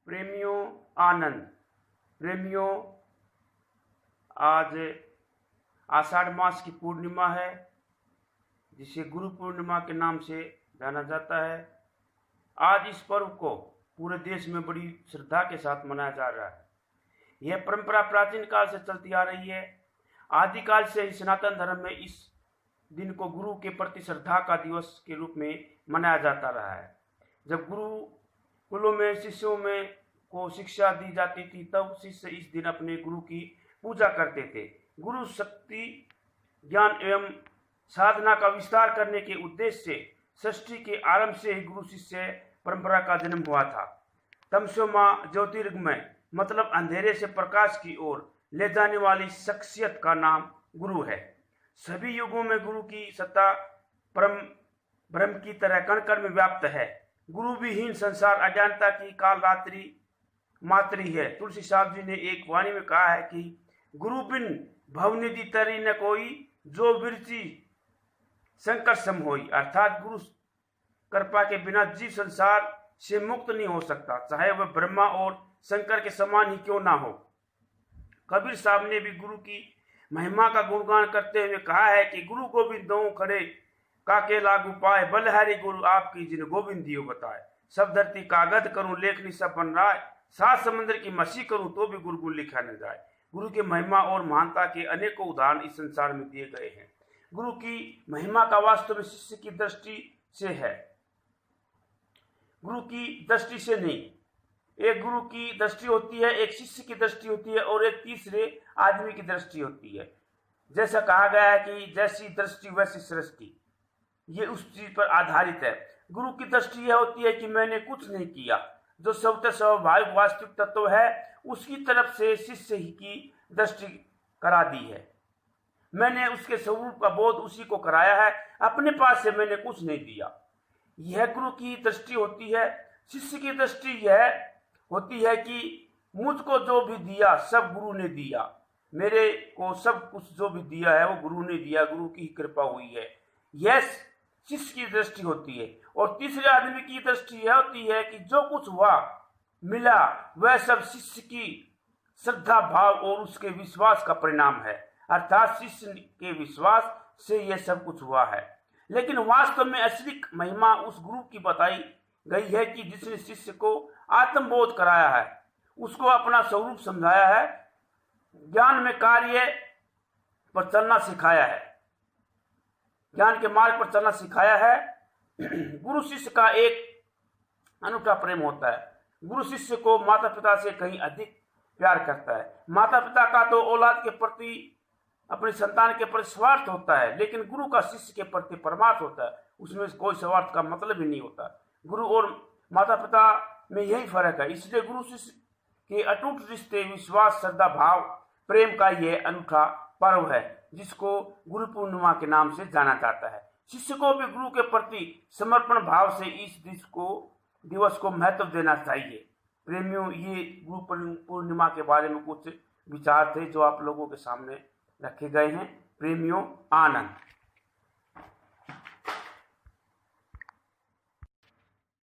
प्रेमियों आनंद। प्रेमियों, आज आषाढ़ मास की पूर्णिमा है, जिसे गुरु पूर्णिमा के नाम से जाना जाता है। आज इस पर्व को पूरे देश में बड़ी श्रद्धा के साथ मनाया जा रहा है। यह परंपरा प्राचीन काल से चलती आ रही है। आदिकाल से ही सनातन धर्म में इस दिन को गुरु के प्रति श्रद्धा का दिवस के रूप में मनाया जाता रहा है। जब गुरुकुलों में शिष्यों में को शिक्षा दी जाती थी, तब शिष्य इस दिन अपने गुरु की पूजा करते थे। गुरु शक्ति, ज्ञान एवं साधना का विस्तार करने के उद्देश्य से सृष्टि के आरंभ से ही गुरु शिष्य परंपरा का जन्म हुआ था। तमसोमा ज्योतिर्गमय मतलब अंधेरे से प्रकाश की ओर ले जाने वाली शख्सियत का नाम गुरु है। सभी युगों में गुरु की सत्ता परम ब्रह्म की तरह कण कण में व्याप्त है। गुरु विहीन संसार अज्ञानता की काल रात्रि मात्री है। तुलसी साहब जी ने एक वाणी में कहा है कि गुरु बिन भवनिधि तरी न कोई, जो बिरची संकट सम होई। अर्थात गुरु कृपा के बिना जीव संसार से मुक्त नहीं हो सकता, चाहे वह ब्रह्मा और शंकर के समान ही क्यों ना हो। कबीर साहब ने भी गुरु की महिमा का गुणगान करते हुए कहा है कि गुरु गोविंद दो खड़े काके लागू पाए, बलहारी गुरु आपकी जिन गोविंद दियो बताए। सब धरती कागज करूं लेखनी सब बन रहा है, सात समंदर की मसी करूं तो भी गुरु लिखा न जाए। गुरु की महिमा और महानता के अनेकों उदाहरण इस संसार में दिए गए हैं। गुरु की महिमा का वास्तव में शिष्य की दृष्टि से है, गुरु की दृष्टि से नहीं। एक गुरु की दृष्टि होती है, एक शिष्य की दृष्टि होती है और एक तीसरे आदमी की दृष्टि होती है। जैसा कहा गया है कि जैसी दृष्टि वैसी सृष्टि, ये उस चीज पर आधारित है। गुरु की दृष्टि यह होती है कि मैंने कुछ नहीं किया, जो स्वतः स्वाभाविक वास्तविक तत्व है उसकी तरफ से शिष्य ही की दृष्टि करा दी है। मैंने उसके स्वरूप का बोध उसी को कराया है, अपने पास से मैंने कुछ नहीं दिया। यह गुरु की दृष्टि होती है। शिष्य की दृष्टि यह होती है कि मुझको जो भी दिया सब गुरु ने दिया, मेरे को सब कुछ जो भी दिया है वो गुरु ने दिया, गुरु की कृपा हुई है। यह शिष्य की दृष्टि होती है। और तीसरे आदमी की दृष्टि यह होती है कि जो कुछ हुआ मिला वह सब शिष्य की श्रद्धा भाव और उसके विश्वास का परिणाम है। अर्थात शिष्य के विश्वास से यह सब कुछ हुआ है। लेकिन वास्तव में असली महिमा उस गुरु की बताई गई है कि जिसने शिष्य को आत्मबोध कराया है, उसको अपना स्वरूप समझाया है, ज्ञान में कार्य पर चलना सिखाया है, ज्ञान के मार्ग पर चलना सिखाया है। गुरु शिष्य का एक अनूठा प्रेम होता है। गुरु शिष्य को माता पिता से कहीं अधिक प्यार करता है। माता पिता का तो औलाद के प्रति, अपनी संतान के प्रति स्वार्थ होता है, लेकिन गुरु का शिष्य के प्रति परमार्थ होता है। उसमें कोई स्वार्थ का मतलब ही नहीं होता। गुरु और माता पिता में यही फर्क है। इसलिए गुरु शिष्य के अटूट रिश्ते, विश्वास, श्रद्धा भाव, प्रेम का यह अनूठा पर्व है, जिसको गुरु पूर्णिमा के नाम से जाना जाता है। शिष्य को भी गुरु के प्रति समर्पण भाव से इस दिवस को महत्व देना चाहिए। प्रेमियों, ये गुरु पूर्णिमा के बारे में कुछ विचार थे जो आप लोगों के सामने रखे गए हैं। प्रेमियों आनंद।